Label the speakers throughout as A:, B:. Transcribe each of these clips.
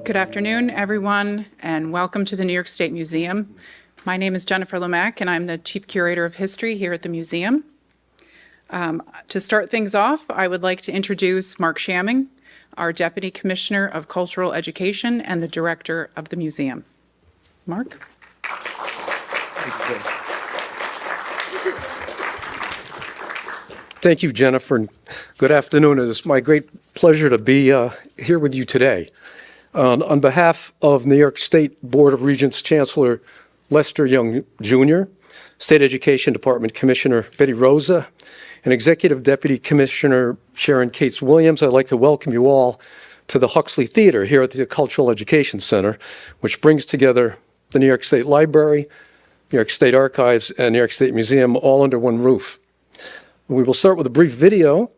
A: Good afternoon, everyone, and welcome to the New York State Museum. My name is Jennifer Lemack, and I'm the Chief Curator of History here at the museum. To start things off, I would like to introduce Mark Schaming, our Deputy Commissioner of Cultural Education and the Director of the museum. Mark?
B: Thank you, Jennifer, and good afternoon. It is my great pleasure to be here with you today. On behalf of New York State Board of Regents Chancellor Lester Young Jr., State Education Department Commissioner Betty Rosa, and Executive Deputy Commissioner Sharon Williams, I'd like to welcome you all to the Huxley Theater here at the Cultural Education Center, which brings together the New York State Library, New York State Archives, and New York State Museum all under one roof. We will start with a brief video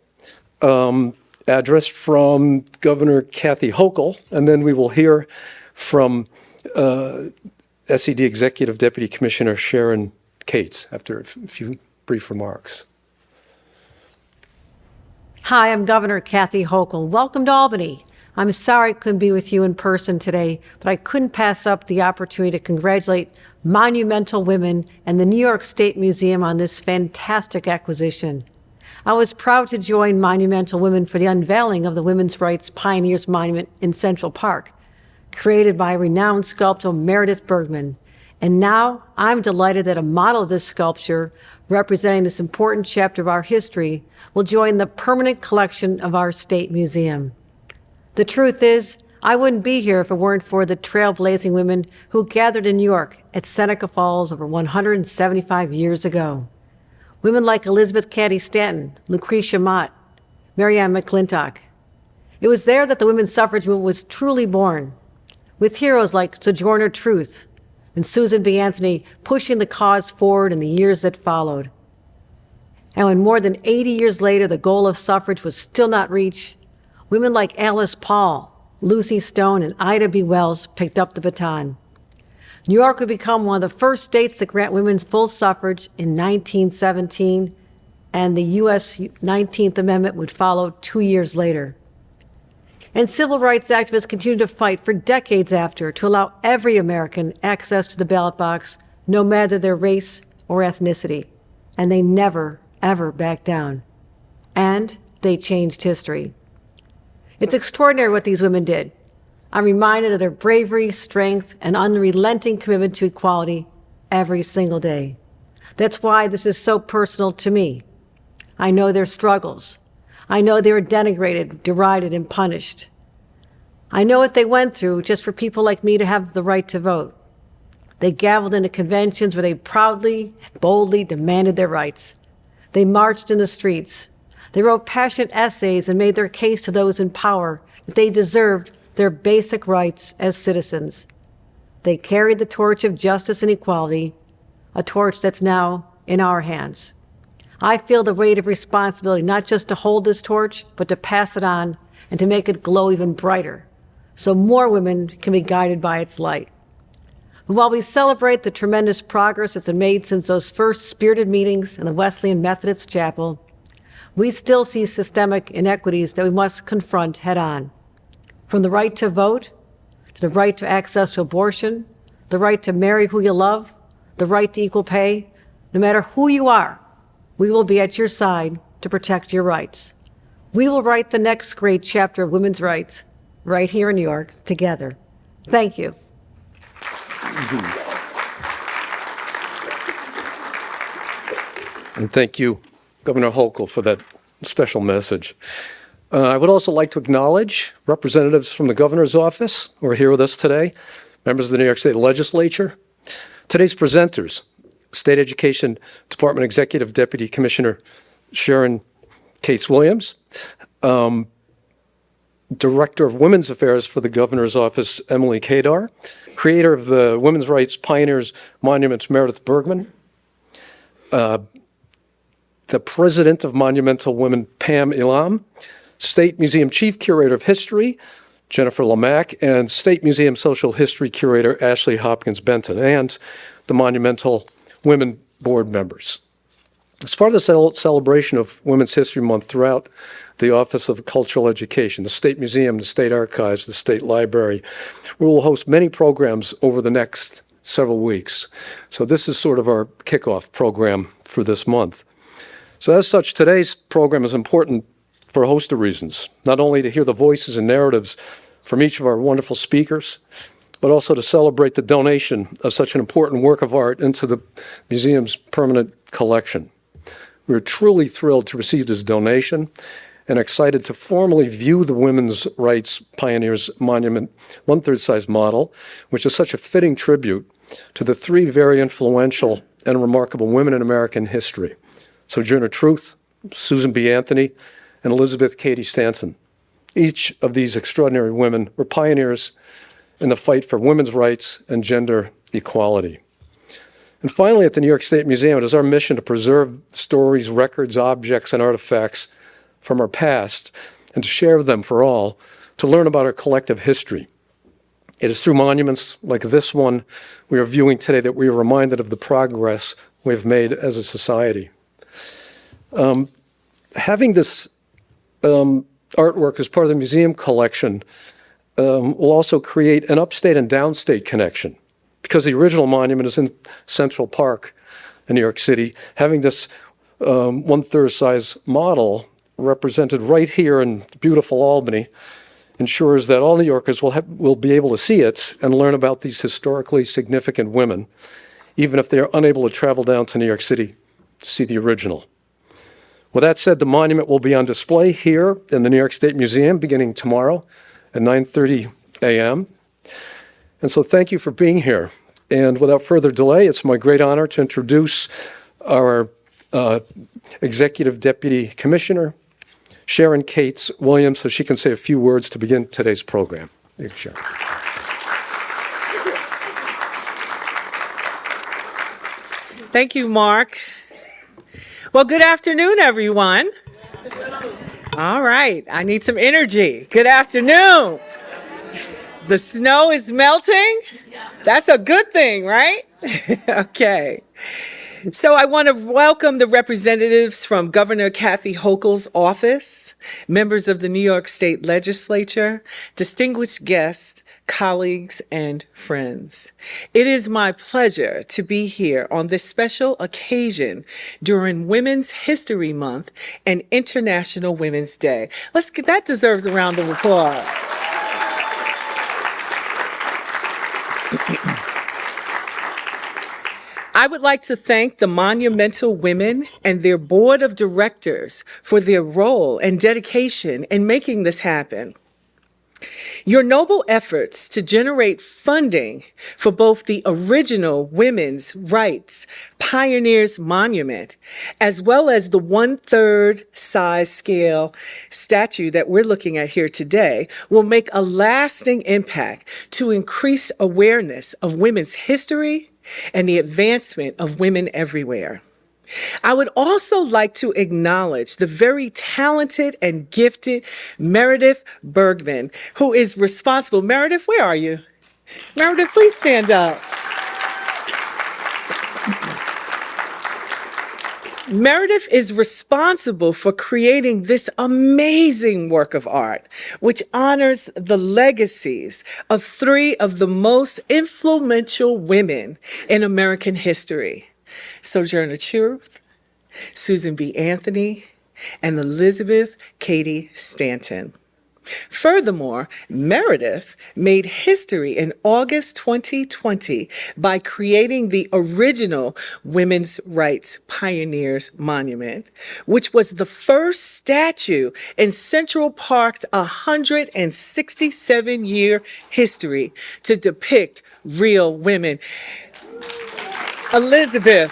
B: address from Governor Kathy Hochul, and then we will hear from SED Executive Deputy Commissioner Sharon Cates after a few brief remarks.
C: Hi, I'm Governor Kathy Hochul. Welcome to Albany. I'm sorry I couldn't be with you in person today, but I couldn't pass up the opportunity to congratulate Monumental Women and the New York State Museum on this fantastic acquisition. I was proud to join Monumental Women for the unveiling of the Women's Rights Pioneers Monument in Central Park, created by renowned sculptor Meredith Bergmann. And now I'm delighted that a model of this sculpture, representing this important chapter of our history, will join the permanent collection of our state museum. The truth is, I wouldn't be here if it weren't for the trailblazing women who gathered in New York at Seneca Falls over 175 years ago. Women like Elizabeth Cady Stanton, Lucretia Mott, Marianne McClintock. It was there that the women's suffrage movement was truly born, with heroes like Sojourner Truth and Susan B. Anthony pushing the cause forward in the years that followed. And when more than 80 years later the goal of suffrage was still not reached, women like Alice Paul, Lucy Stone, and Ida B. Wells picked up the baton. New York would become one of the first states to grant women full suffrage in 1917, and the U.S. 19th Amendment would follow 2 years later. And civil rights activists continued to fight for decades after to allow every American access to the ballot box, no matter their race or ethnicity. And they never, ever backed down. And they changed history. It's extraordinary what these women did. I'm reminded of their bravery, strength, and unrelenting commitment to equality every single day. That's why this is so personal to me. I know their struggles. I know they were denigrated, derided, and punished. I know what they went through just for people like me to have the right to vote. They gavelled into conventions where they proudly, boldly demanded their rights. They marched in the streets. They wrote passionate essays and made their case to those in power that they deserved their basic rights as citizens. They carried the torch of justice and equality, a torch that's now in our hands. I feel the weight of responsibility not just to hold this torch, but to pass it on and to make it glow even brighter, so more women can be guided by its light. But while we celebrate the tremendous progress that's been made since those first spirited meetings in the Wesleyan Methodist Chapel, we still see systemic inequities that we must confront head on. From the right to vote, to the right to access to abortion, the right to marry who you love, the right to equal pay, no matter who you are, we will be at your side to protect your rights. We will write the next great chapter of women's rights right here in New York together. Thank you.
B: And thank you, Governor Hochul, for that special message. I would also like to acknowledge representatives from the governor's office who are here with us today, members of the New York State Legislature. Today's presenters, State Education Department Executive Deputy Commissioner Sharon Williams, Director of Women's Affairs for the Governor's Office, Emily Kadar, creator of the Women's Rights Pioneers Monuments, Meredith Bergmann, the President of Monumental Women, Pam Elam, State Museum Chief Curator of History, Jennifer Lemack, and State Museum Social History Curator Ashley Hopkins Benton, and the Monumental Women board members. As part of the celebration of Women's History Month throughout the Office of Cultural Education, the State Museum, the State Archives, the State Library, we will host many programs over the next several weeks. So this is sort of our kickoff program for this month. So as such, today's program is important for a host of reasons, not only to hear the voices and narratives from each of our wonderful speakers, but also to celebrate the donation of such an important work of art into the museum's permanent collection. We're truly thrilled to receive this donation and excited to formally view the Women's Rights Pioneers Monument 1/3 size model, which is such a fitting tribute to the three very influential and remarkable women in American history: Sojourner Truth, Susan B. Anthony, and Elizabeth Cady Stanton. Each of these extraordinary women were pioneers in the fight for women's rights and gender equality. And finally, at the New York State Museum, it is our mission to preserve stories, records, objects, and artifacts from our past and to share them for all, to learn about our collective history. It is through monuments like this one we are viewing today that we are reminded of the progress we have made as a society. Having this artwork as part of the museum collection will also create an upstate and downstate connection, because the original monument is in Central Park in New York City. Having this 1/3 size model represented right here in beautiful Albany ensures that all New Yorkers will be able to see it and learn about these historically significant women, even if they are unable to travel down to New York City to see the original. With that said, the monument will be on display here in the New York State Museum beginning tomorrow at 9:30 a.m. And so thank you for being here. And without further delay, it's my great honor to introduce our Executive Deputy Commissioner, Sharon Cates Williams, so she can say a few words to begin today's program. Thank you, Sharon.
D: Thank you, Mark. Well, good afternoon, everyone. All right, I need some energy. Good afternoon. The snow is melting? That's a good thing, right? Okay. So I want to welcome the representatives from Governor Kathy Hochul's office, members of the New York State Legislature, distinguished guests, colleagues, and friends. It is my pleasure to be here on this special occasion during Women's History Month and International Women's Day. That deserves a round of applause. I would like to thank the Monumental Women and their board of directors for their role and dedication in making this happen. Your noble efforts to generate funding for both the original Women's Rights Pioneers Monument, as well as the 1/3 size scale statue that we're looking at here today, will make a lasting impact to increase awareness of women's history and the advancement of women everywhere. I would also like to acknowledge the very talented and gifted Meredith Bergmann, who is responsible. Meredith, where are you? Meredith, please stand up. Meredith is responsible for creating this amazing work of art, which honors the legacies of three of the most influential women in American history: Sojourner Truth, Susan B. Anthony, and Elizabeth Cady Stanton. Furthermore, Meredith made history in August 2020 by creating the original Women's Rights Pioneers Monument, which was the first statue in Central Park's 167-year history to depict real women. Elizabeth,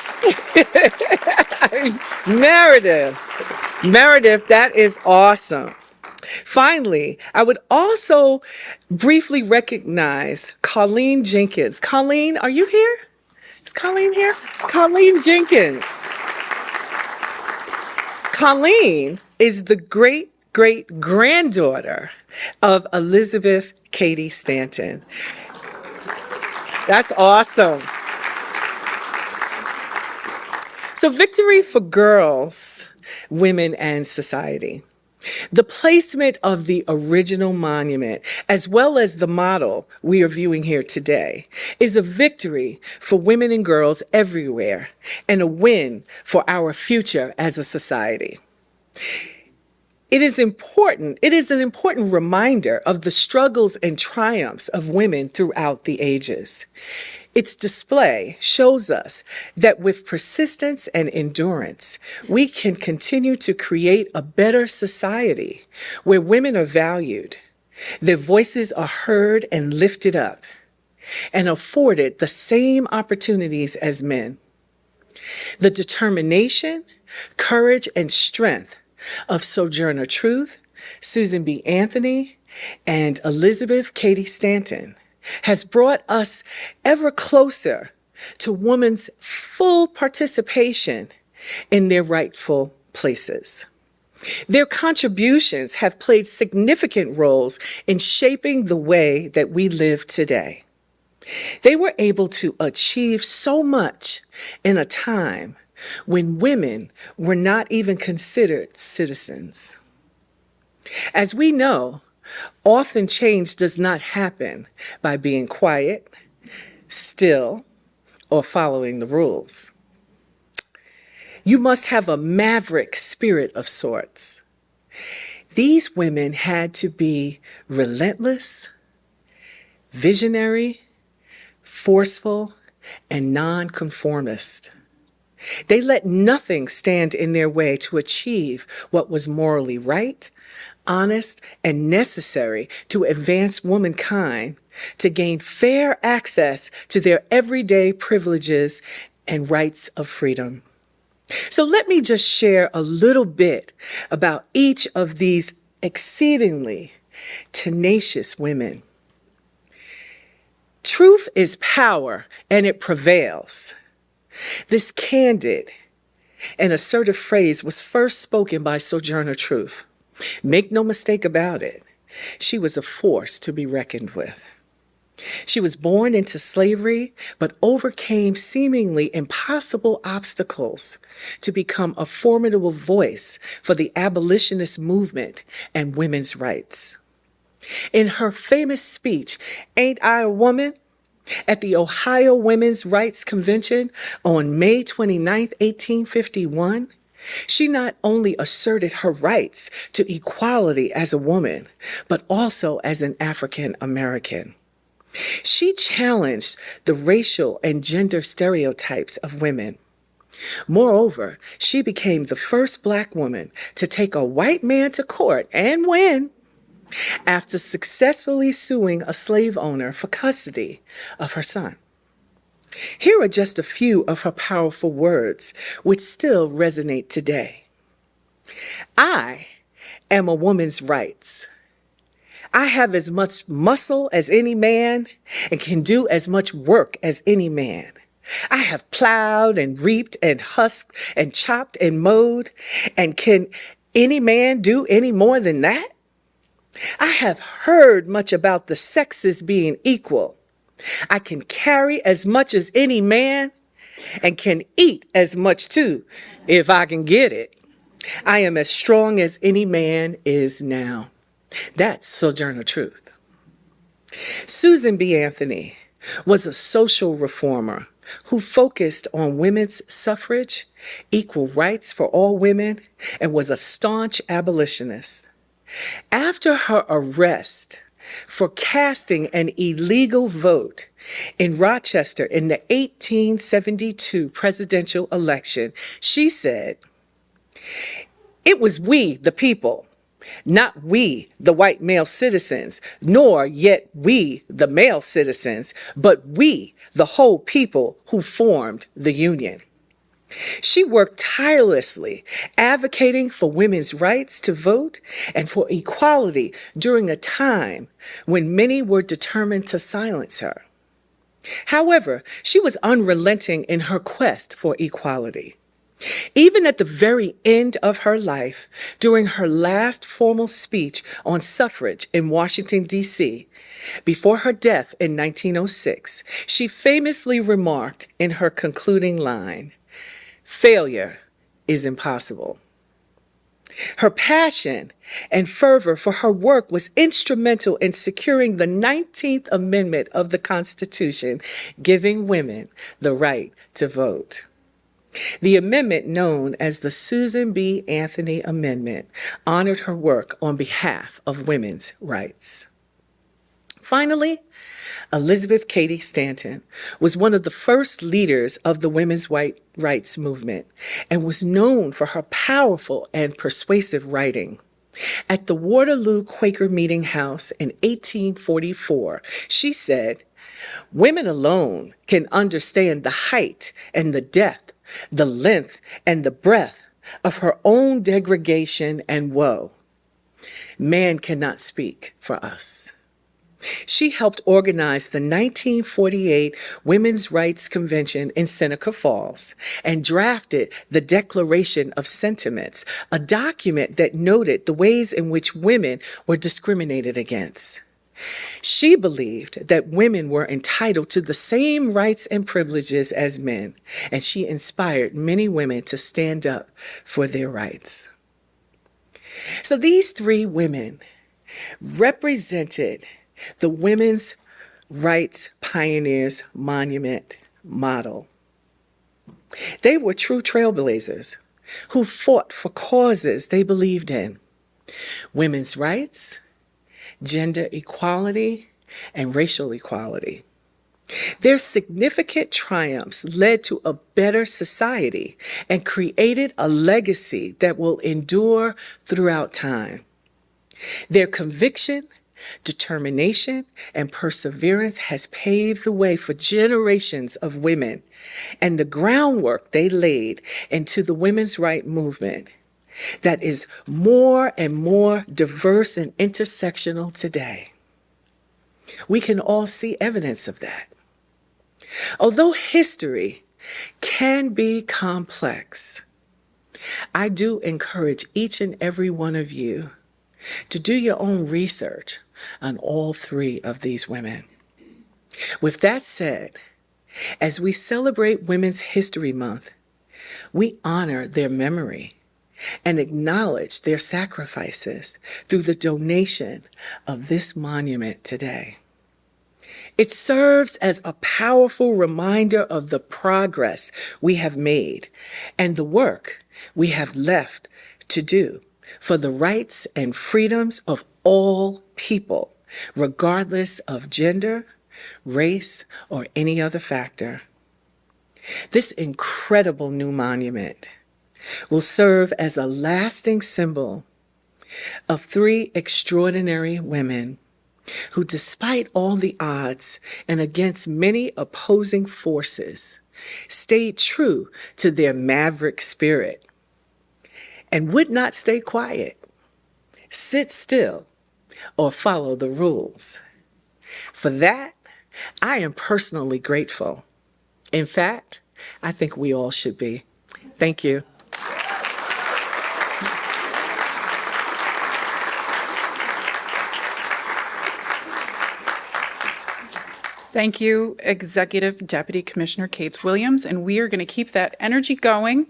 D: Meredith, that is awesome. Finally, I would also briefly recognize Colleen Jenkins. Colleen, are you here? Is Colleen here? Colleen Jenkins. Colleen is the great-great-granddaughter of Elizabeth Cady Stanton. That's awesome. So victory for girls, women, and society. The placement of the original monument, as well as the model we are viewing here today, is a victory for women and girls everywhere and a win for our future as a society. It is an important reminder of the struggles and triumphs of women throughout the ages. Its display shows us that with persistence and endurance, we can continue to create a better society where women are valued, their voices are heard and lifted up, and afforded the same opportunities as men. The determination, courage, and strength of Sojourner Truth, Susan B. Anthony, and Elizabeth Cady Stanton has brought us ever closer to women's full participation in their rightful places. Their contributions have played significant roles in shaping the way that we live today. They were able to achieve so much in a time when women were not even considered citizens. As we know, often change does not happen by being quiet, still, or following the rules. You must have a maverick spirit of sorts. These women had to be relentless, visionary, forceful, and nonconformist. They let nothing stand in their way to achieve what was morally right, honest, and necessary to advance womankind, to gain fair access to their everyday privileges and rights of freedom. So let me just share a little bit about each of these exceedingly tenacious women. Truth is power, and it prevails. This candid and assertive phrase was first spoken by Sojourner Truth. Make no mistake about it, she was a force to be reckoned with. She was born into slavery, but overcame seemingly impossible obstacles to become a formidable voice for the abolitionist movement and women's rights. In her famous speech, "Ain't I a Woman?" at the Ohio Women's Rights Convention on May 29, 1851, she not only asserted her rights to equality as a woman, but also as an African American. She challenged the racial and gender stereotypes of women. Moreover, she became the first Black woman to take a white man to court and win after successfully suing a slave owner for custody of her son. Here are just a few of her powerful words, which still resonate today. I am a woman's rights. I have as much muscle as any man and can do as much work as any man. I have plowed and reaped and husked and chopped and mowed, and can any man do any more than that? I have heard much about the sexes being equal. I can carry as much as any man and can eat as much too, if I can get it. I am as strong as any man is now. That's Sojourner Truth. Susan B. Anthony was a social reformer who focused on women's suffrage, equal rights for all women, and was a staunch abolitionist. After her arrest for casting an illegal vote in Rochester in the 1872 presidential election, she said, "It was we, the people, not we, the white male citizens, nor yet we, the male citizens, but we, the whole people who formed the Union." She worked tirelessly, advocating for women's rights to vote and for equality during a time when many were determined to silence her. However, she was unrelenting in her quest for equality. Even at the very end of her life, during her last formal speech on suffrage in Washington, D.C., before her death in 1906, she famously remarked in her concluding line, failure is impossible. Her passion and fervor for her work was instrumental in securing the 19th Amendment of the Constitution, giving women the right to vote. The amendment, known as the Susan B. Anthony Amendment, honored her work on behalf of women's rights. Finally, Elizabeth Cady Stanton was one of the first leaders of the women's rights movement and was known for her powerful and persuasive writing. At the Waterloo Quaker Meeting House in 1844, she said, "Women alone can understand the height and the depth, the length and the breadth of her own degradation and woe. Man cannot speak for us." She helped organize the 1948 Women's Rights Convention in Seneca Falls and drafted the Declaration of Sentiments, a document that noted the ways in which women were discriminated against. She believed that women were entitled to the same rights and privileges as men, and she inspired many women to stand up for their rights. So these three women represented the Women's Rights Pioneers Monument model. They were true trailblazers who fought for causes they believed in: women's rights, gender equality, and racial equality. Their significant triumphs led to a better society and created a legacy that will endure throughout time. Their conviction, determination, and perseverance has paved the way for generations of women, and the groundwork they laid into the women's rights movement that is more and more diverse and intersectional today. We can all see evidence of that. Although history can be complex, I do encourage each and every one of you to do your own research on all three of these women. With that said, as we celebrate Women's History Month, we honor their memory and acknowledge their sacrifices through the donation of this monument today. It serves as a powerful reminder of the progress we have made and the work we have left to do for the rights and freedoms of all people, regardless of gender, race, or any other factor. This incredible new monument will serve as a lasting symbol of three extraordinary women who, despite all the odds and against many opposing forces, stayed true to their maverick spirit and would not stay quiet, sit still, or follow the rules. For that, I am personally grateful. In fact, I think we all should be. Thank you.
A: Thank you, Executive Deputy Commissioner Kate Williams, and we are going to keep that energy going.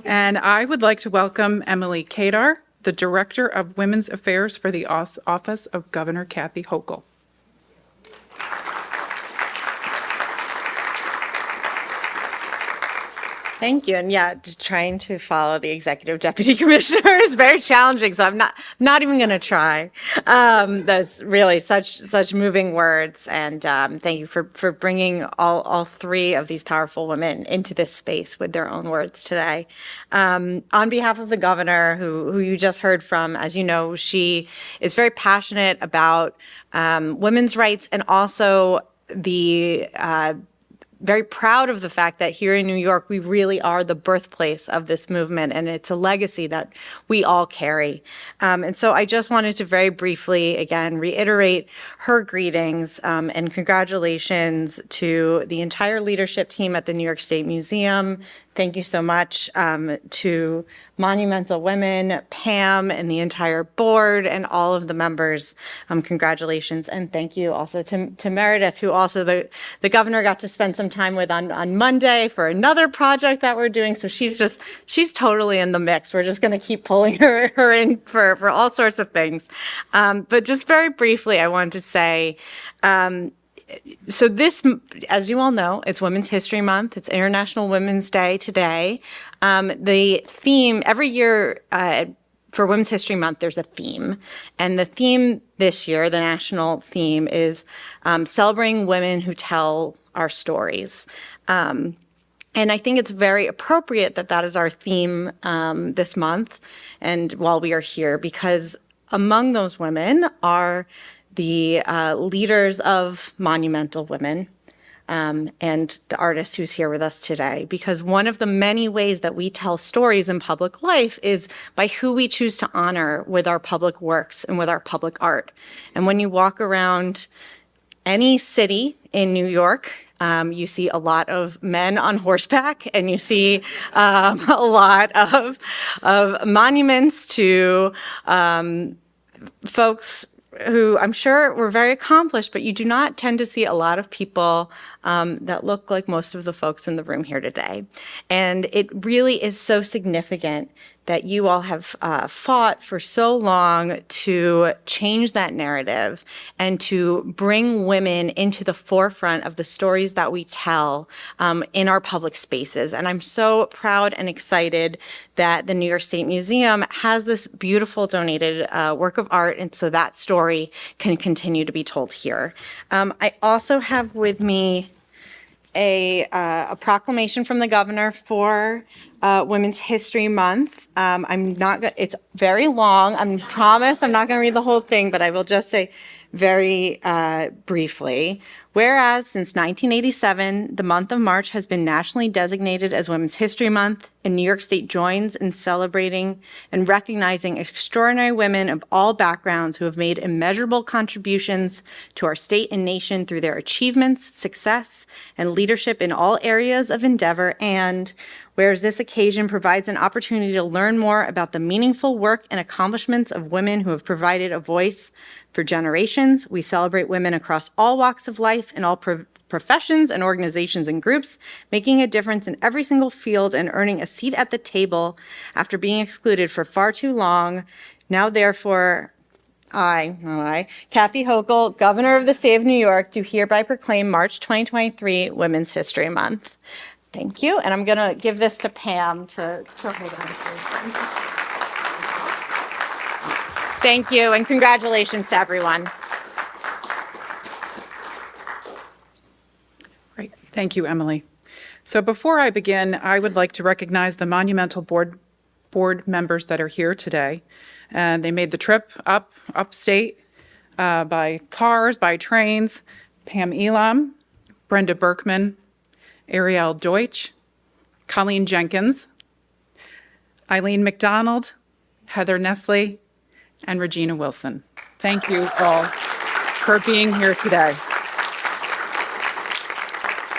A: And I would like to welcome Emily Kadar, the Director of Women's Affairs for the Office of Governor Kathy Hochul.
E: Thank you. And yeah, just trying to follow the executive deputy commissioner is very challenging. So I'm not even going to try. That's really such moving words. And thank you for bringing all three of these powerful women into this space with their own words today. On behalf of the governor, who you just heard from, as you know, she is very passionate about women's rights and also the very proud of the fact that here in New York, we really are the birthplace of this movement, and it's a legacy that we all carry. And so I just wanted to very briefly, again, reiterate her greetings and congratulations to the entire leadership team at the New York State Museum. Thank you so much to Monumental Women, Pam, and the entire board, and all of the members. Congratulations, and thank you also to Meredith, who also the governor got to spend some time with on Monday for another project that we're doing. So she's totally in the mix. We're just going to keep pulling her in for all sorts of things. But just very briefly, I wanted to say, so this, as you all know, it's Women's History Month. It's International Women's Day today. The theme every year for Women's History Month, there's a theme. And the theme this year, the national theme, is celebrating women who tell our stories. And I think it's very appropriate that that is our theme this month and while we are here, because among those women are the leaders of Monumental Women, and the artist who's here with us today. Because one of the many ways that we tell stories in public life is by who we choose to honor with our public works and with our public art. And when you walk around any city in New York, you see a lot of men on horseback, and you see a lot of monuments to folks who I'm sure were very accomplished, but you do not tend to see a lot of people that look like most of the folks in the room here today. And it really is so significant that you all have fought for so long to change that narrative and to bring women into the forefront of the stories that we tell in our public spaces. And I'm so proud and excited that the New York State Museum has this beautiful donated work of art, and so that story can continue to be told here. I also have with me a proclamation from the governor for Women's History Month. I'm not going it's very long. I promise I'm not going to read the whole thing, but I will just say very briefly. Whereas since 1987, the month of March has been nationally designated as Women's History Month, and New York State joins in celebrating and recognizing extraordinary women of all backgrounds who have made immeasurable contributions to our state and nation through their achievements, success, and leadership in all areas of endeavor. And whereas this occasion provides an opportunity to learn more about the meaningful work and accomplishments of women who have provided a voice for generations, we celebrate women across all walks of life in all professions and organizations and groups, making a difference in every single field and earning a seat at the table after being excluded for far too long. Now, therefore, I, Kathy Hochul, Governor of the State of New York, do hereby proclaim March 2023 Women's History Month. Thank you. And I'm going to give this to Pam to hold on. Thank you, and congratulations to everyone.
A: Great. Thank you, Emily. So before I begin, I would like to recognize the Monumental board members that are here today. And they made the trip upstate by cars, by trains. Pam Elam, Brenda Bergmann, Ariel Deutsch, Colleen Jenkins, Eileen McDonald, Heather Nestle, and Regina Wilson. Thank you all for being here today.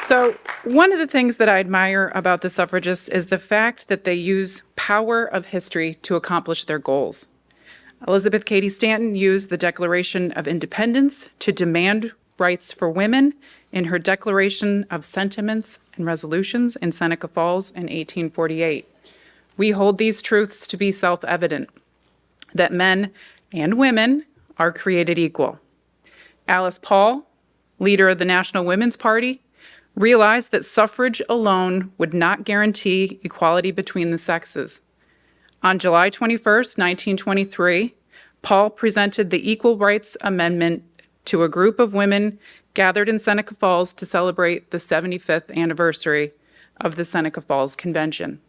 A: So one of the things that I admire about the suffragists is the fact that they use power of history to accomplish their goals. Elizabeth Cady Stanton used the Declaration of Independence to demand rights for women in her Declaration of Sentiments and Resolutions in Seneca Falls in 1848. We hold these truths to be self-evident, that men and women are created equal. Alice Paul, leader of the National Women's Party, realized that suffrage alone would not guarantee equality between the sexes. On July 21st, 1923, Paul presented the Equal Rights Amendment to a group of women gathered in Seneca Falls to celebrate the 75th anniversary of the Seneca Falls Convention.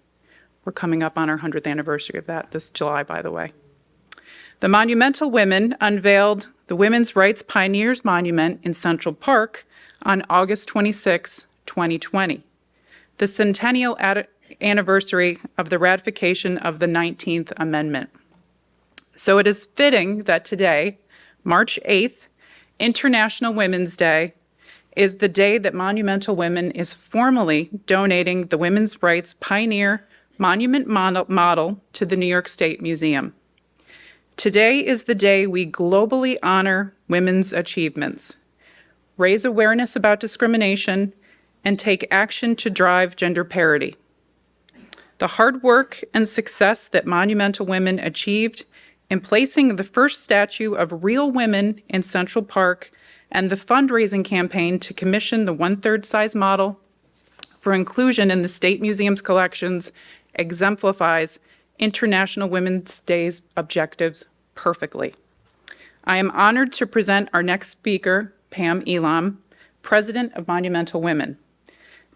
A: We're coming up on our 100th anniversary of that this July, by the way. The Monumental Women unveiled the Women's Rights Pioneers Monument in Central Park on August 26, 2020, the centennial anniversary of the ratification of the 19th Amendment. So it is fitting that today, March 8th, International Women's Day, is the day that Monumental Women is formally donating the Women's Rights Pioneer Monument model to the New York State Museum. Today is the day we globally honor women's achievements, raise awareness about discrimination, and take action to drive gender parity. The hard work and success that Monumental Women achieved in placing the first statue of real women in Central Park and the fundraising campaign to commission the one-third size model for inclusion in the State Museum's collections exemplifies International Women's Day's objectives perfectly. I am honored to present our next speaker, Pam Elam, President of Monumental Women.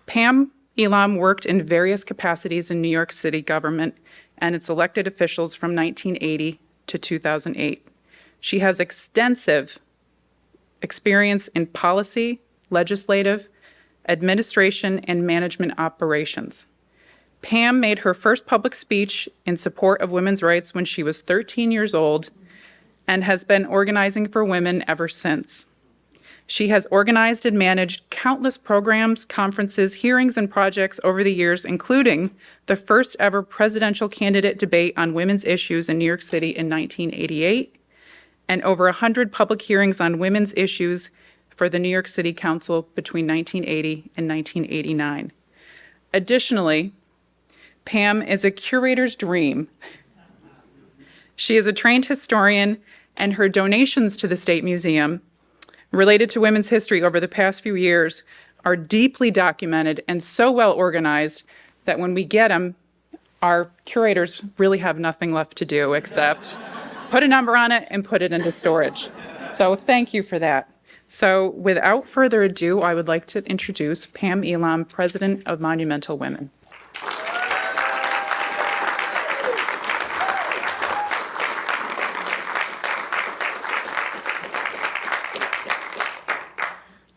A: Pam Elam worked in various capacities in New York City government and its elected officials from 1980 to 2008. She has extensive experience in policy, legislative, administration, and management operations. Pam made her first public speech in support of women's rights when she was 13 years old and has been organizing for women ever since. She has organized and managed countless programs, conferences, hearings, and projects over the years, including the first ever presidential candidate debate on women's issues in New York City in 1988, and over 100 public hearings on women's issues for the New York City Council between 1980 and 1989. Additionally, Pam is a curator's dream. She is a trained historian, and her donations to the State Museum related to women's history over the past few years are deeply documented and so well organized that when we get them, our curators really have nothing left to do except put a number on it and put it into storage. So thank you for that. So without further ado, I would like to introduce Pam Elam, President of Monumental Women.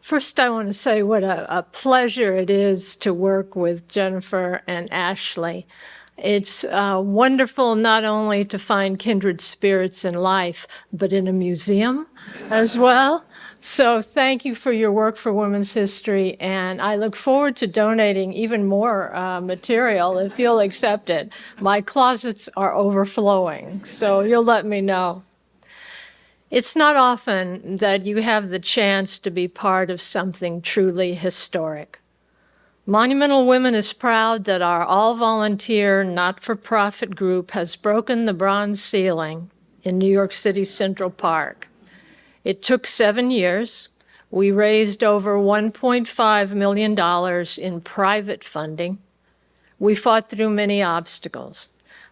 F: First, I want to say what a pleasure it is to work with Jennifer and Ashley. It's wonderful not only to find kindred spirits in life, but in a museum as well. So thank you for your work for women's history, and I look forward to donating even more material if you'll accept it. My closets are overflowing, so you'll let me know. It's not often that you have the chance to be part of something truly historic. Monumental Women is proud that our all-volunteer, not-for-profit group has broken the bronze ceiling in New York City Central Park. It took 7 years. We raised over $1.5 million in private funding. We fought through many obstacles.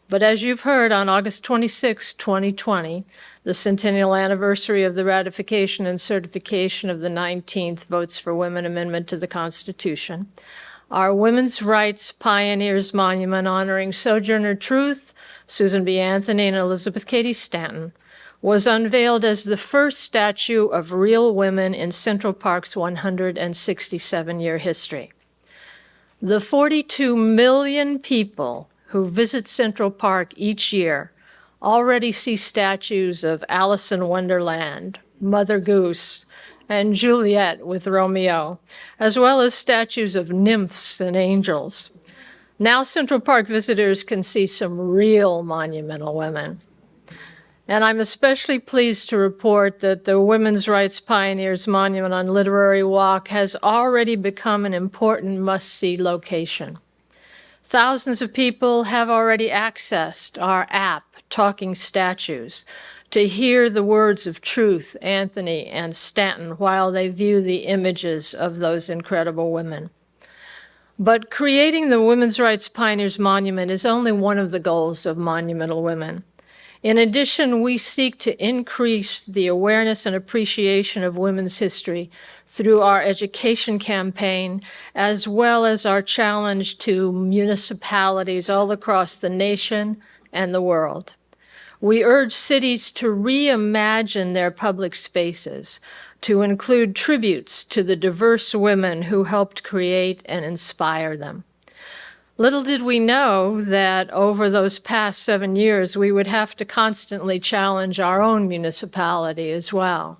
F: But as you've heard, on August 26, 2020, the centennial anniversary of the ratification and certification of the 19th Votes for Women Amendment to the Constitution, our Women's Rights Pioneers Monument honoring Sojourner Truth, Susan B. Anthony, and Elizabeth Cady Stanton was unveiled as the first statue of real women in Central Park's 167-year history. The 42 million people who visit Central Park each year already see statues of Alice in Wonderland, Mother Goose, and Juliet with Romeo, as well as statues of nymphs and angels. Now Central Park visitors can see some real monumental women. And I'm especially pleased to report that the Women's Rights Pioneers Monument on Literary Walk has already become an important must-see location. Thousands of people have already accessed our app, Talking Statues, to hear the words of Truth, Anthony, and Stanton while they view the images of those incredible women. But creating the Women's Rights Pioneers Monument is only one of the goals of Monumental Women. In addition, we seek to increase the awareness and appreciation of women's history through our education campaign, as well as our challenge to municipalities all across the nation and the world. We urge cities to reimagine their public spaces, to include tributes to the diverse women who helped create and inspire them. Little did we know that over those past 7 years, we would have to constantly challenge our own municipality as well.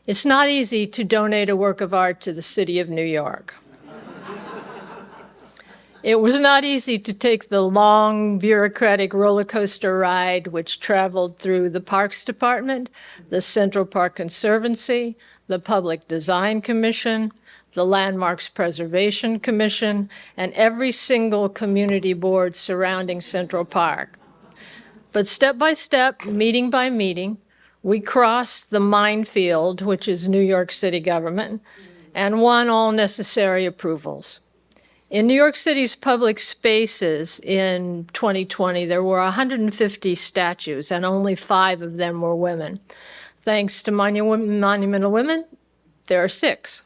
F: It's not easy to donate a work of art to the city of New York. It was not easy to take the long, bureaucratic roller coaster ride which traveled through the Parks Department, the Central Park Conservancy, the Public Design Commission, the Landmarks Preservation Commission, and every single community board surrounding Central Park. But step by step, meeting by meeting, we crossed the minefield, which is New York City government, and won all necessary approvals. In New York City's public spaces in 2020, there were 150 statues, and only 5 of them were women. Thanks to Monumental Women, there are 6.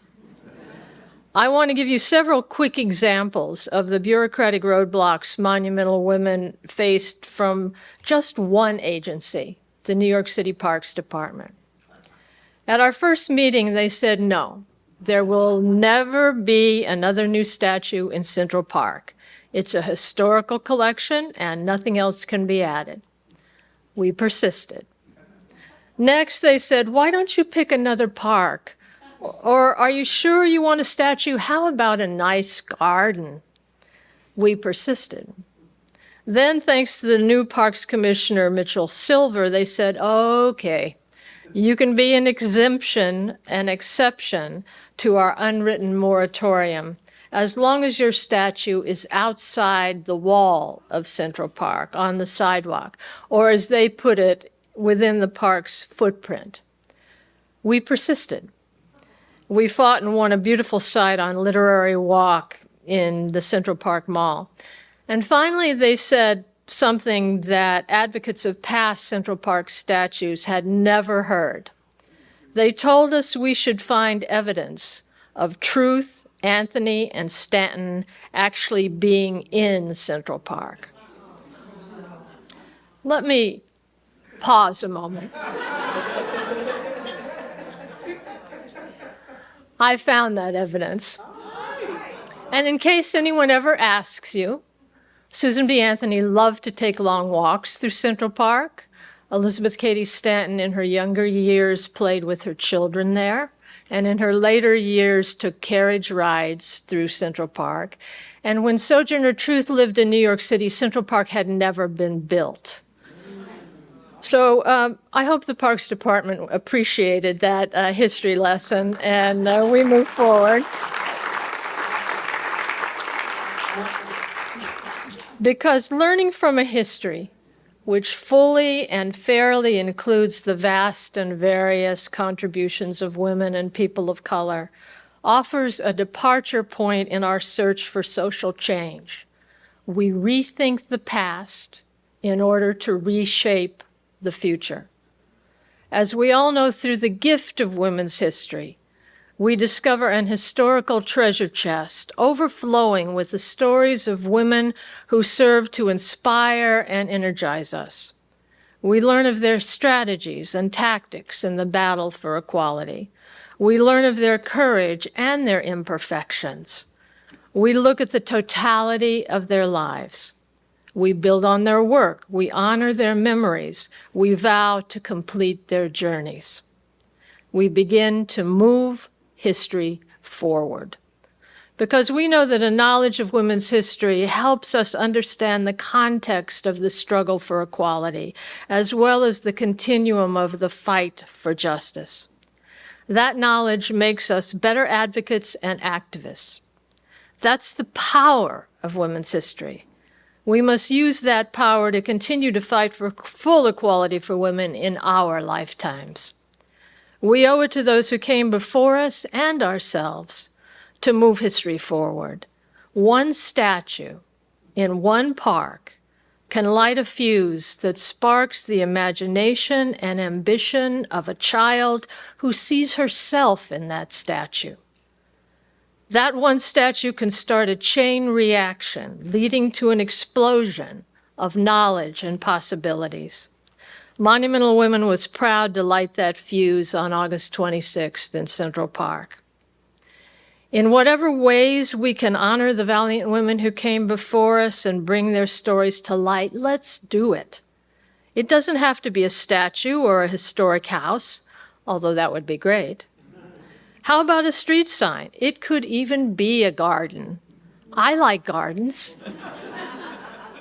F: I want to give you several quick examples of the bureaucratic roadblocks Monumental Women faced from just one agency, the New York City Parks Department. At our first meeting, they said no. There will never be another new statue in Central Park. It's a historical collection and nothing else can be added. We persisted. Next, they said, why don't you pick another park? Or are you sure you want a statue? How about a nice garden? We persisted. Then, thanks to the new Parks Commissioner, Mitchell Silver, they said, okay, you can be an exception to our unwritten moratorium as long as your statue is outside the wall of Central Park, on the sidewalk, or as they put it, within the park's footprint. We persisted. We fought and won a beautiful site on Literary Walk in the Central Park Mall. And finally, they said something that advocates of past Central Park statues had never heard. They told us we should find evidence of Truth, Anthony, and Stanton actually being in Central Park. Let me pause a moment. I found that evidence. And in case anyone ever asks you, Susan B. Anthony loved to take long walks through Central Park. Elizabeth Cady Stanton in her younger years played with her children there, and in her later years took carriage rides through Central Park. And when Sojourner Truth lived in New York City, Central Park had never been built. So I hope the Parks Department appreciated that history lesson, and we move forward. Because learning from a history which fully and fairly includes the vast and various contributions of women and people of color offers a departure point in our search for social change. We rethink the past in order to reshape the future. As we all know through the gift of women's history, we discover an historical treasure chest overflowing with the stories of women who serve to inspire and energize us. We learn of their strategies and tactics in the battle for equality. We learn of their courage and their imperfections. We look at the totality of their lives. We build on their work. We honor their memories. We vow to complete their journeys. We begin to move history forward. Because we know that a knowledge of women's history helps us understand the context of the struggle for equality, as well as the continuum of the fight for justice. That knowledge makes us better advocates and activists. That's the power of women's history. We must use that power to continue to fight for full equality for women in our lifetimes. We owe it to those who came before us and ourselves to move history forward. One statue in one park can light a fuse that sparks the imagination and ambition of a child who sees herself in that statue. That one statue can start a chain reaction leading to an explosion of knowledge and possibilities. Monumental Women was proud to light that fuse on August 26th in Central Park. In whatever ways we can honor the valiant women who came before us and bring their stories to light, let's do it. It doesn't have to be a statue or a historic house, although that would be great. How about a street sign? It could even be a garden. I like gardens.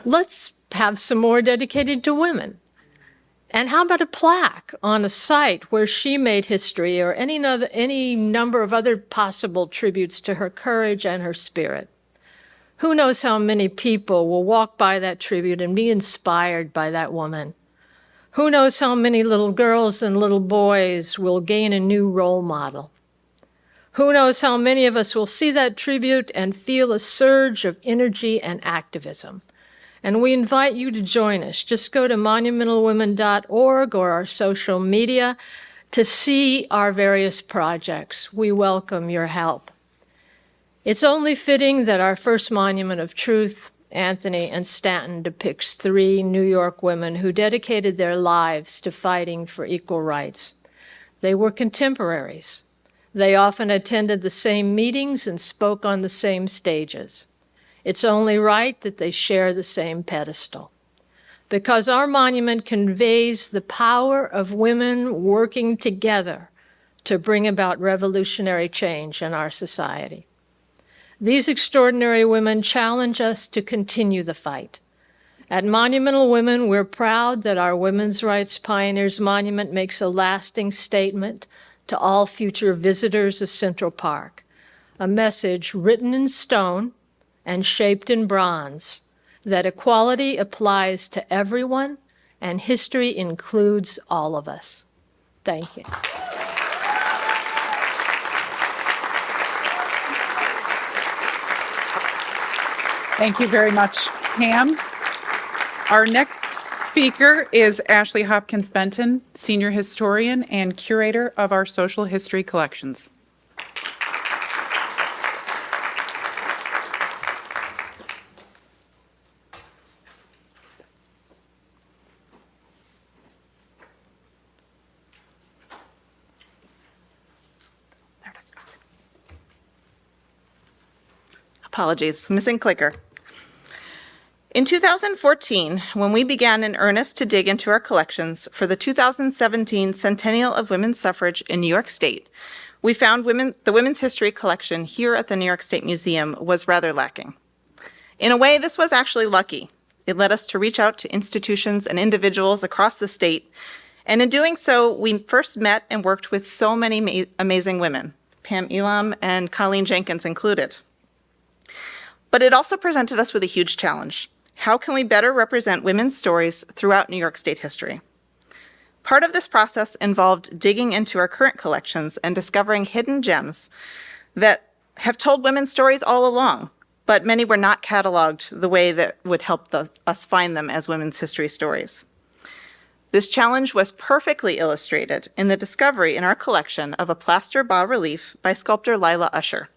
F: Let's have some more dedicated to women. And how about a plaque on a site where she made history, or any number of other possible tributes to her courage and her spirit? Who knows how many people will walk by that tribute and be inspired by that woman? Who knows how many little girls and little boys will gain a new role model? Who knows how many of us will see that tribute and feel a surge of energy and activism? And we invite you to join us. Just go to monumentalwomen.org or our social media to see our various projects. We welcome your help. It's only fitting that our first monument of truth, Anthony and Stanton, depicts 3 New York women who dedicated their lives to fighting for equal rights. They were contemporaries. They often attended the same meetings and spoke on the same stages. It's only right that they share the same pedestal, because our monument conveys the power of women working together to bring about revolutionary change in our society. These extraordinary women challenge us to continue the fight. At Monumental Women, we're proud that our Women's Rights Pioneers Monument makes a lasting statement to all future visitors of Central Park, a message written in stone and shaped in bronze, that equality applies to everyone and history includes all of us. Thank you.
A: Thank you very much, Pam. Our next speaker is Ashley Hopkins Benton, Senior Historian and Curator of our Social History Collections. There it is.
G: Apologies, missing clicker. In 2014, when we began in earnest to dig into our collections for the 2017 Centennial of Women's Suffrage in New York State, we found the Women's History Collection here at the New York State Museum was rather lacking. In a way, this was actually lucky. It led us to reach out to institutions and individuals across the state, and in doing so, we first met and worked with so many amazing women, Pam Elam and Colleen Jenkins included. But it also presented us with a huge challenge. How can we better represent women's stories throughout New York State history? Part of this process involved digging into our current collections and discovering hidden gems that have told women's stories all along, but many were not cataloged the way that would help us find them as women's history stories. This challenge was perfectly illustrated in the discovery in our collection of a plaster bas-relief by sculptor Lila Usher,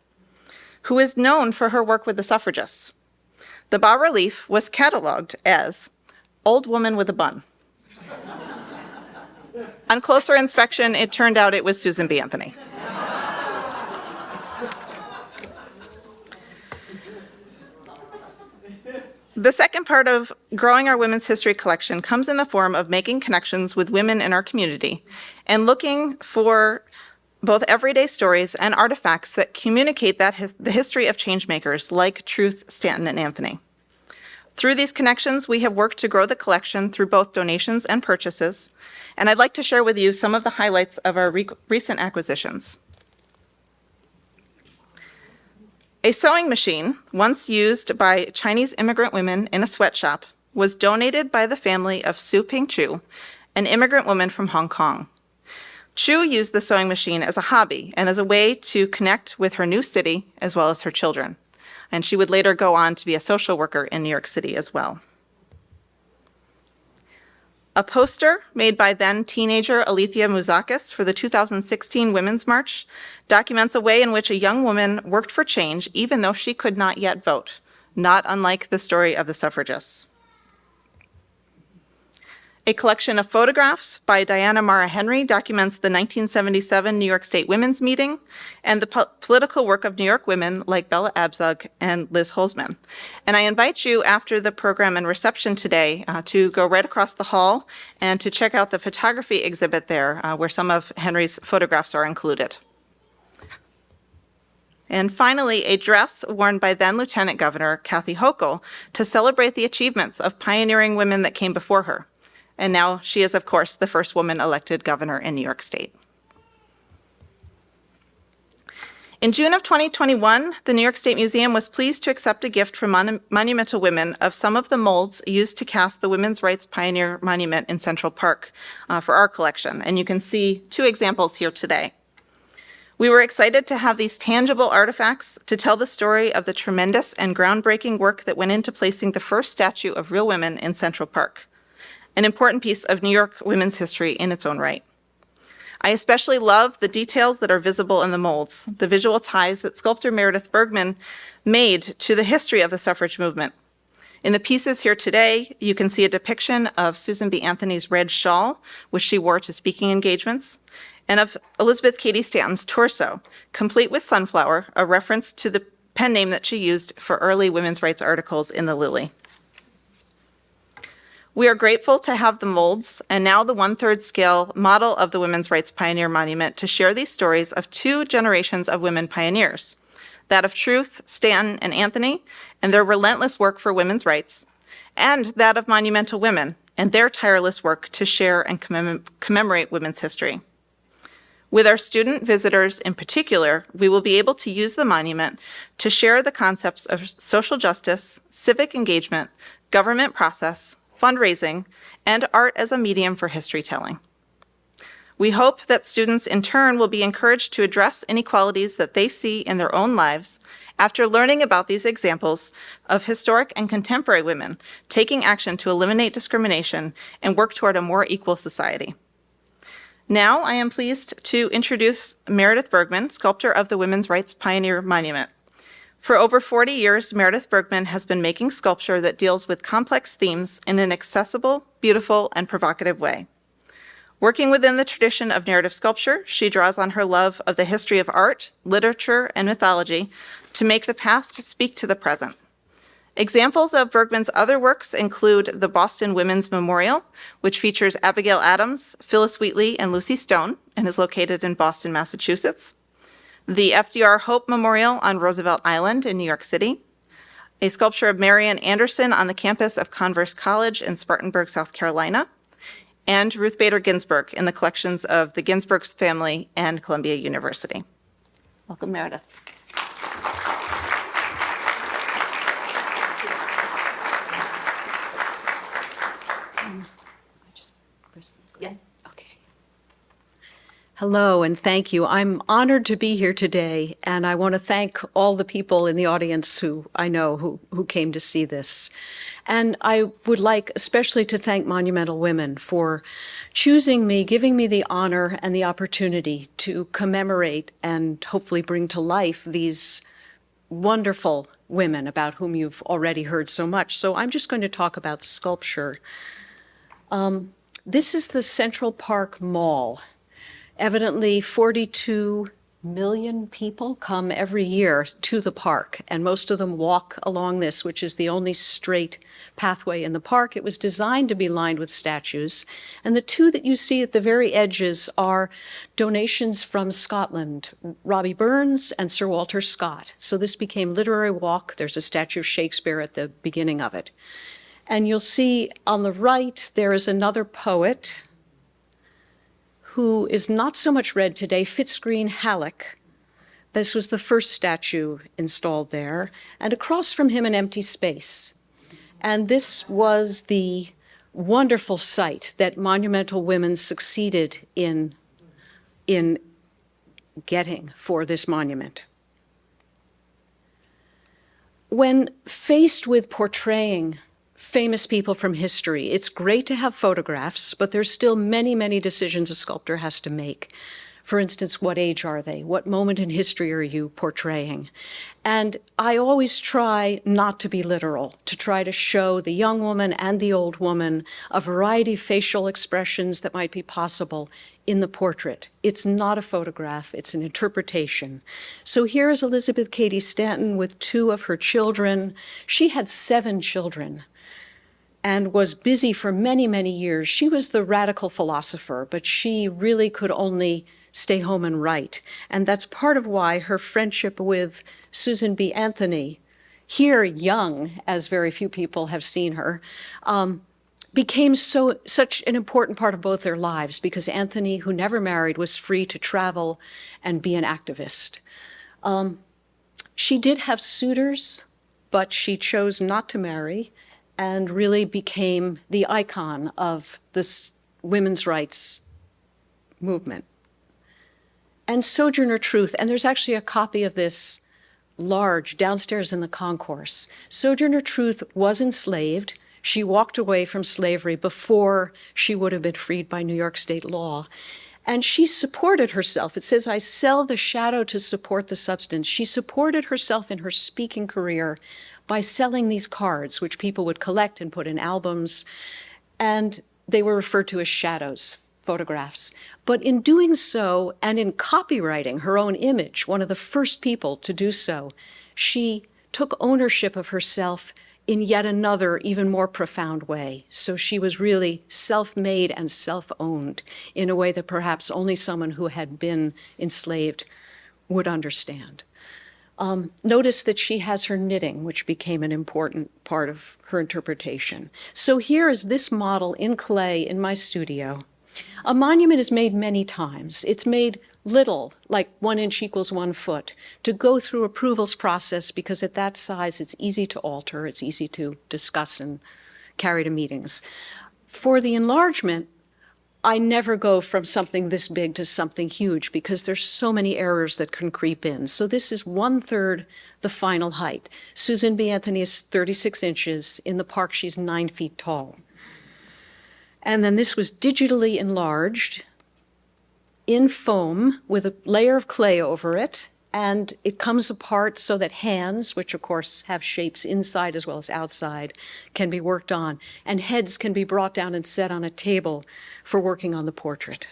G: who is known for her work with the suffragists. The bas-relief was cataloged as Old Woman with a Bun. On closer inspection, it turned out it was Susan B. Anthony. The second part of growing our women's history collection comes in the form of making connections with women in our community and looking for both everyday stories and artifacts that communicate the history of changemakers like Truth, Stanton, and Anthony. Through these connections, we have worked to grow the collection through both donations and purchases, and I'd like to share with you some of the highlights of our recent acquisitions. A sewing machine, once used by Chinese immigrant women in a sweatshop, was donated by the family of Su Ping Chu, an immigrant woman from Hong Kong. Chu used the sewing machine as a hobby and as a way to connect with her new city as well as her children. And she would later go on to be a social worker in New York City as well. A poster made by then teenager Alethea Mouzakis for the 2016 Women's March documents a way in which a young woman worked for change even though she could not yet vote, not unlike the story of the suffragists. A collection of photographs by Diana Mara Henry documents the 1977 New York State Women's Meeting and the political work of New York women like Bella Abzug and Liz Holzman. And I invite you after the program and reception today to go right across the hall and to check out the photography exhibit there where some of Henry's photographs are included. And finally, a dress worn by then Lieutenant Governor Kathy Hochul to celebrate the achievements of pioneering women that came before her. And now she is, of course, the first woman elected governor in New York State. In June of 2021, the New York State Museum was pleased to accept a gift from Monumental Women of some of the molds used to cast the women's rights pioneer monument in Central Park for our collection. And you can see 2 examples here today. We were excited to have these tangible artifacts to tell the story of the tremendous and groundbreaking work that went into placing the first statue of real women in Central Park, an important piece of New York women's history in its own right. I especially love the details that are visible in the molds, the visual ties that sculptor Meredith Bergmann made to the history of the suffrage movement. In the pieces here today, you can see a depiction of Susan B. Anthony's red shawl, which she wore to speaking engagements, and of Elizabeth Cady Stanton's torso, complete with sunflower, a reference to the pen name that she used for early women's rights articles in the Lily. We are grateful to have the molds and now the 1/3 scale model of the Women's Rights Pioneer Monument to share these stories of 2 generations of women pioneers, that of Truth, Stanton, and Anthony, and their relentless work for women's rights, and that of Monumental Women and their tireless work to share and commemorate women's history. With our student visitors in particular, we will be able to use the monument to share the concepts of social justice, civic engagement, government process, fundraising, and art as a medium for history telling. We hope that students in turn will be encouraged to address inequalities that they see in their own lives after learning about these examples of historic and contemporary women taking action to eliminate discrimination and work toward a more equal society. Now I am pleased to introduce Meredith Bergmann, sculptor of the Women's Rights Pioneer Monument. For over 40 years, Meredith Bergmann has been making sculpture that deals with complex themes in an accessible, beautiful, and provocative way. Working within the tradition of narrative sculpture, she draws on her love of the history of art, literature, and mythology to make the past speak to the present. Examples of Bergmann's other works include the Boston Women's Memorial, which features Abigail Adams, Phyllis Wheatley, and Lucy Stone, and is located in Boston, Massachusetts. The FDR Hope Memorial on Roosevelt Island in New York City, a sculpture of Marian Anderson on the campus of Converse College in Spartanburg, South Carolina, and Ruth Bader Ginsburg in the collections of the Ginsburg family and Columbia University. Welcome, Meredith. Yes.
H: Hello, and thank you. I'm honored to be here today, and I want to thank all the people in the audience who I know who came to see this. And I would like especially to thank Monumental Women for choosing me, giving me the honor and the opportunity to commemorate and hopefully bring to life these wonderful women about whom you've already heard so much. So I'm just going to talk about sculpture. This is the Central Park Mall. Evidently, 42 million people come every year to the park, and most of them walk along this, which is the only straight pathway in the park. It was designed to be lined with statues, and the 2 that you see at the very edges are donations from Scotland, Robbie Burns and Sir Walter Scott. So this became Literary Walk. There's a statue of Shakespeare at the beginning of it. And you'll see on the right, there is another poet who is not so much read today, Fitzgreen Halleck. This was the first statue installed there, and across from him an empty space. And this was the wonderful site that Monumental Women succeeded in getting for this monument. When faced with portraying famous people from history, it's great to have photographs, but there's still many, many decisions a sculptor has to make. For instance, what age are they? What moment in history are you portraying? And I always try not to be literal, to try to show the young woman and the old woman a variety of facial expressions that might be possible in the portrait. It's not a photograph, it's an interpretation. So here is Elizabeth Cady Stanton with 2 of her children. She had 7 children and was busy for many, many years. She was the radical philosopher, but she really could only stay home and write. And that's part of why her friendship with Susan B. Anthony, here young, as very few people have seen her, became such an important part of both their lives because Anthony, who never married, was free to travel and be an activist. She did have suitors, but she chose not to marry and really became the icon of this women's rights movement. And Sojourner Truth, and there's actually a copy of this large downstairs in the concourse. Sojourner Truth was enslaved. She walked away from slavery before she would have been freed by New York state law. And she supported herself. It says, I sell the shadow to support the substance. She supported herself in her speaking career by selling these cards, which people would collect and put in albums. And they were referred to as shadows, photographs. But in doing so, and in copywriting her own image, one of the first people to do so, she took ownership of herself in yet another, even more profound way. So she was really self-made and self-owned in a way that perhaps only someone who had been enslaved would understand. Notice that she has her knitting, which became an important part of her interpretation. So here is this model in clay in my studio. A monument is made many times. It's made little, like 1 inch equals 1 foot, to go through approvals process because at that size it's easy to alter, it's easy to discuss and carry to meetings. For the enlargement, I never go from something this big to something huge because there's so many errors that can creep in. So this is 1/3 the final height. Susan B. Anthony is 36 inches. In the park, she's 9 feet tall. And then this was digitally enlarged in foam with a layer of clay over it. And it comes apart so that hands, which of course have shapes inside as well as outside, can be worked on. And heads can be brought down and set on a table for working on the portrait.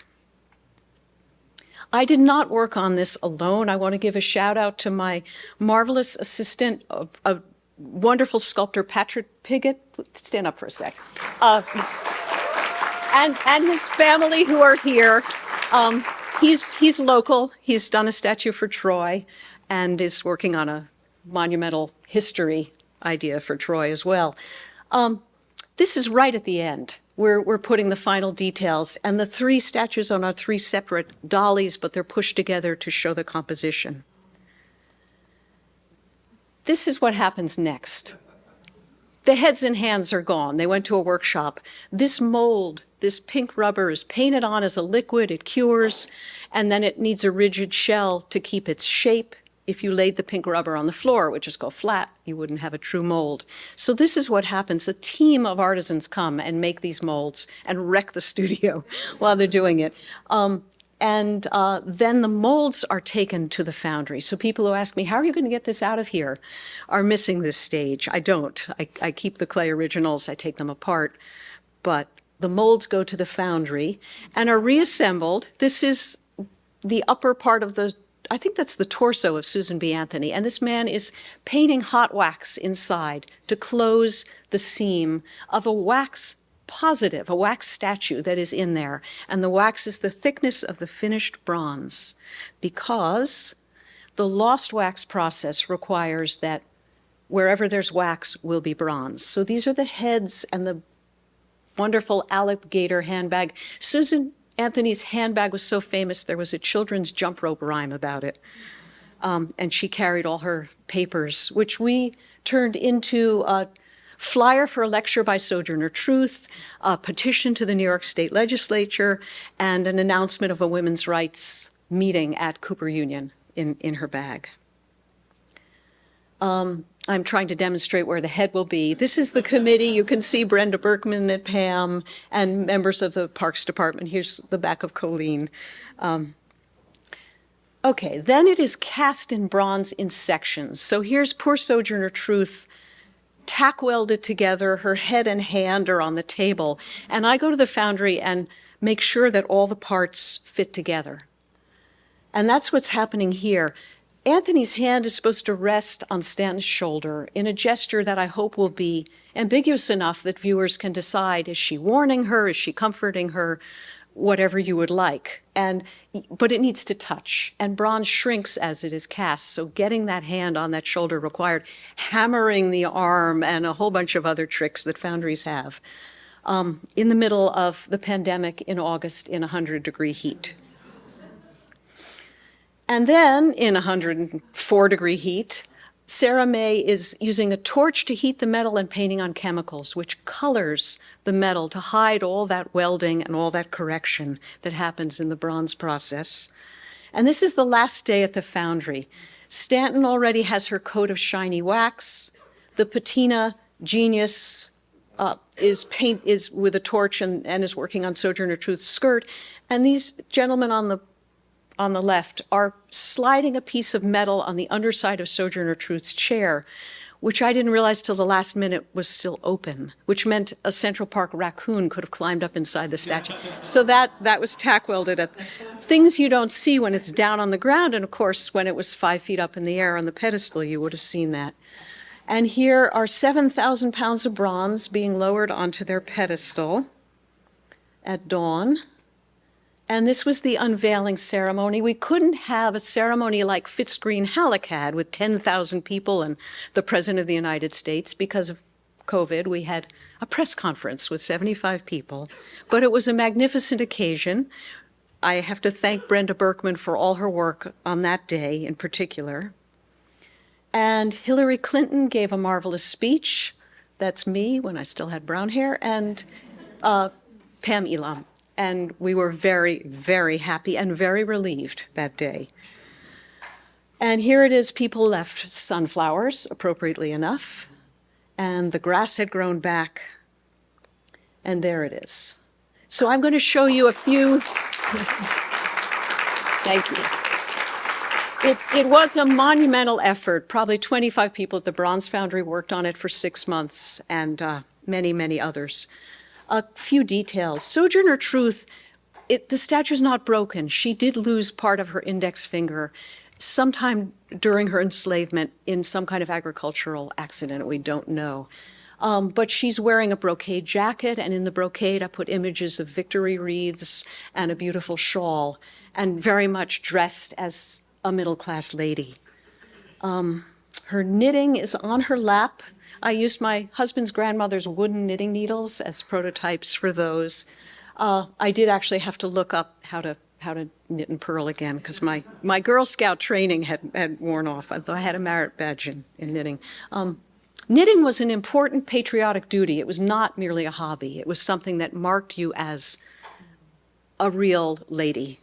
H: I did not work on this alone. I want to give a shout out to my marvelous assistant, a wonderful sculptor, Patrick Piggott. Stand up for a sec. And his family who are here. He's local. He's done a statue for Troy and is working on a monumental history idea for Troy as well. This is right at the end. We're putting the final details, and the 3 statues are 3 separate dollies, but they're pushed together to show the composition. This is what happens next. The heads and hands are gone. They went to a workshop. This mold, this pink rubber, is painted on as a liquid. It cures, and then it needs a rigid shell to keep its shape. If you laid the pink rubber on the floor, it would just go flat. You wouldn't have a true mold. So this is what happens. A team of artisans come and make these molds and wreck the studio while they're doing it. Then the molds are taken to the foundry. So people who ask me, how are you going to get this out of here, are missing this stage. I don't. I keep the clay originals. I take them apart. But the molds go to the foundry and are reassembled. This is the upper part of I think that's the torso of Susan B. Anthony. And this man is painting hot wax inside to close the seam of a wax positive, a wax statue that is in there. And the wax is the thickness of the finished bronze because the lost wax process requires that wherever there's wax will be bronze. So these are the heads and the wonderful alligator handbag. Susan Anthony's handbag was so famous, there was a children's jump rope rhyme about it. And she carried all her papers, which we turned into a flyer for a lecture by Sojourner Truth, a petition to the New York State Legislature, and an announcement of a women's rights meeting at Cooper Union in her bag. I'm trying to demonstrate where the head will be. This is the committee. You can see Brenda Bergmann and Pam and members of the Parks Department. Here's the back of Colleen. Okay, then it is cast in bronze in sections. So here's poor Sojourner Truth, tack welded together. Her head and hand are on the table. And I go to the foundry and make sure that all the parts fit together. And that's what's happening here. Anthony's hand is supposed to rest on Stanton's shoulder in a gesture that I hope will be ambiguous enough that viewers can decide, is she warning her, is she comforting her, whatever you would like. But it needs to touch, and bronze shrinks as it is cast, so getting that hand on that shoulder required hammering the arm and a whole bunch of other tricks that foundries have. in the middle of the pandemic in August in 100-degree heat. And then in 104-degree heat, Sarah May is using a torch to heat the metal and painting on chemicals, which colors the metal to hide all that welding and all that correction that happens in the bronze process. And this is the last day at the foundry. Stanton already has her coat of shiny wax. The patina genius is with a torch and is working on Sojourner Truth's skirt. And these gentlemen on the left are sliding a piece of metal on the underside of Sojourner Truth's chair, which I didn't realize till the last minute was still open, which meant a Central Park raccoon could have climbed up inside the statue. So that was tack welded at things you don't see when it's down on the ground. And of course, when it was 5 feet up in the air on the pedestal, you would have seen that. And here are 7,000 pounds of bronze being lowered onto their pedestal at dawn. And this was the unveiling ceremony. We couldn't have a ceremony like Fitzgreen Halleck had with 10,000 people and the President of the United States because of COVID. We had a press conference with 75 people, but it was a magnificent occasion. I have to thank Brenda Bergmann for all her work on that day in particular. And Hillary Clinton gave a marvelous speech. That's me when I still had brown hair, and Pam Elam. And we were very, very happy and very relieved that day. And here it is, people left sunflowers, appropriately enough, and the grass had grown back, and there it is. So I'm going to show you a few. Thank you. It was a monumental effort. Probably 25 people at the Bronze Foundry worked on it for 6 months, and many, many others. A few details. Sojourner Truth, the statue's not broken. She did lose part of her index finger sometime during her enslavement in some kind of agricultural accident. We don't know. But she's wearing a brocade jacket, and in the brocade I put images of victory wreaths and a beautiful shawl, and very much dressed as a middle-class lady. Her knitting is on her lap. I used my husband's grandmother's wooden knitting needles as prototypes for those. I did actually have to look up how to knit and purl again because my Girl Scout training had worn off. I had a merit badge in knitting. Knitting was an important patriotic duty. It was not merely a hobby. It was something that marked you as a real lady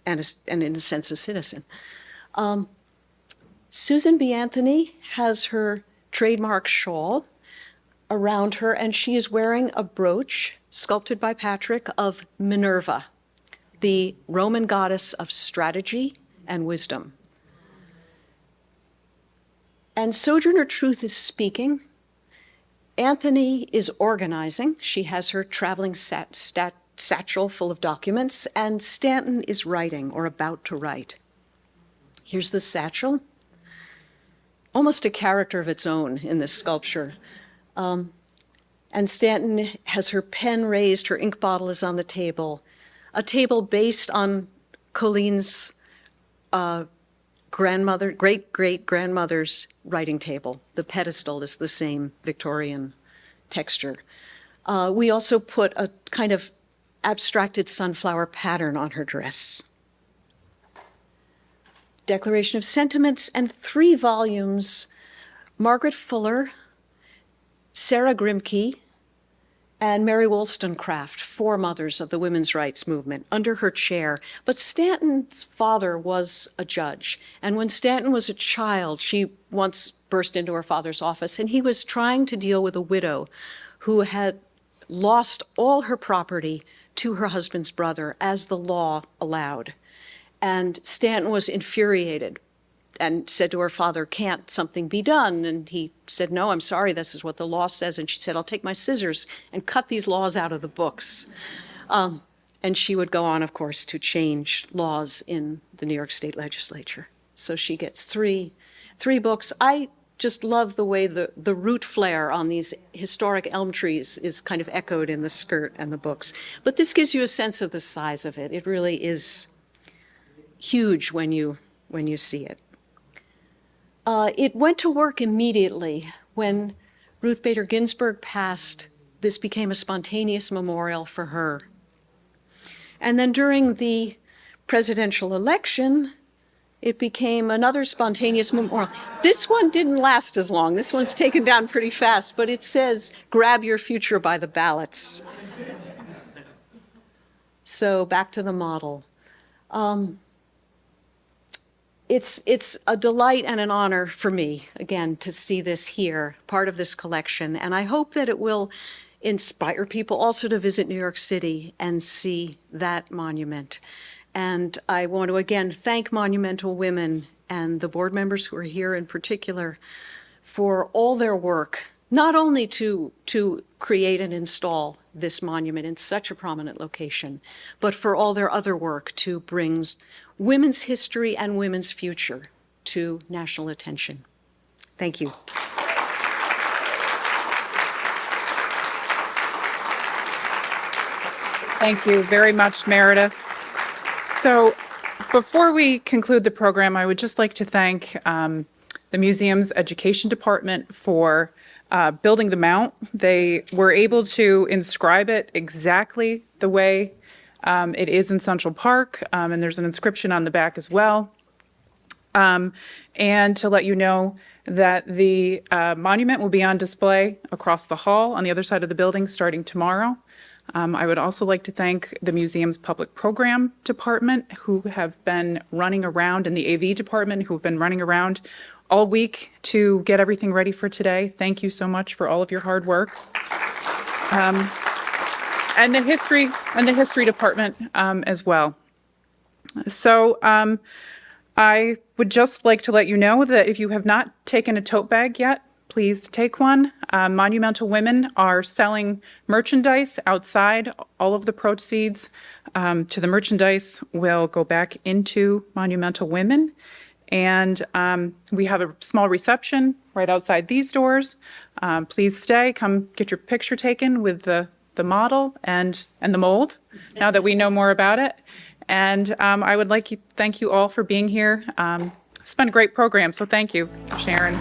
H: and in a sense a citizen. Susan B. Anthony has her trademark shawl around her, and she is wearing a brooch sculpted by Patrick of Minerva, the Roman goddess of strategy and wisdom. And Sojourner Truth is speaking. Anthony is organizing. She has her traveling satchel full of documents, and Stanton is writing or about to write. Here's the satchel. Almost a character of its own in this sculpture. And Stanton has her pen raised, her ink bottle is on the table, a table based on Colleen's great-great-grandmother's writing table. The pedestal is the same Victorian texture. We also put a kind of abstracted sunflower pattern on her dress. Declaration of Sentiments, and 3 volumes, Margaret Fuller, Sarah Grimke, and Mary Wollstonecraft, 4 mothers of the women's rights movement, under her chair. But Stanton's father was a judge, and when Stanton was a child, she once burst into her father's office, and he was trying to deal with a widow who had lost all her property to her husband's brother, as the law allowed. And Stanton was infuriated and said to her father, "Can't something be done?" And he said, "No, I'm sorry, this is what the law says." And she said, "I'll take my scissors and cut these laws out of the books." And she would go on, of course, to change laws in the New York State legislature. So she gets three books. I just love the way the root flare on these historic elm trees is kind of echoed in the skirt and the books. But this gives you a sense of the size of it. It really is huge when you see it. It went to work immediately when Ruth Bader Ginsburg passed this became a spontaneous memorial for her. And then during the presidential election, it became another spontaneous memorial. This one didn't last as long. This one's taken down pretty fast, but it says, "Grab your future by the ballots." So back to the model. It's a delight and an honor for me, again, to see this here, part of this collection. And I hope that it will inspire people also to visit New York City and see that monument. And I want to again thank Monumental Women and the board members who are here in particular for all their work, not only to create and install this monument in such a prominent location, but for all their other work to bring women's history and women's future to national attention. Thank you.
A: Thank you very much, Meredith. So before we conclude the program, I would just like to thank the museum's education department for building the mount. They were able to inscribe it exactly the way it is in Central Park, and there's an inscription on the back as well. And to let you know that the monument will be on display across the hall on the other side of the building starting tomorrow. I would also like to thank the museum's public program department who have been running around, and the AV department who have been running around all week to get everything ready for today. Thank you so much for all of your hard work. And the history department as well. So I would just like to let you know that if you have not taken a tote bag yet, please take one. Monumental Women are selling merchandise outside. All of the proceeds to the merchandise will go back into Monumental Women. And we have a small reception right outside these doors. Please stay, come get your picture taken with the model and the mold, now that we know more about it. And I would like to thank you all for being here. It's been a great program, so thank you, Sharon.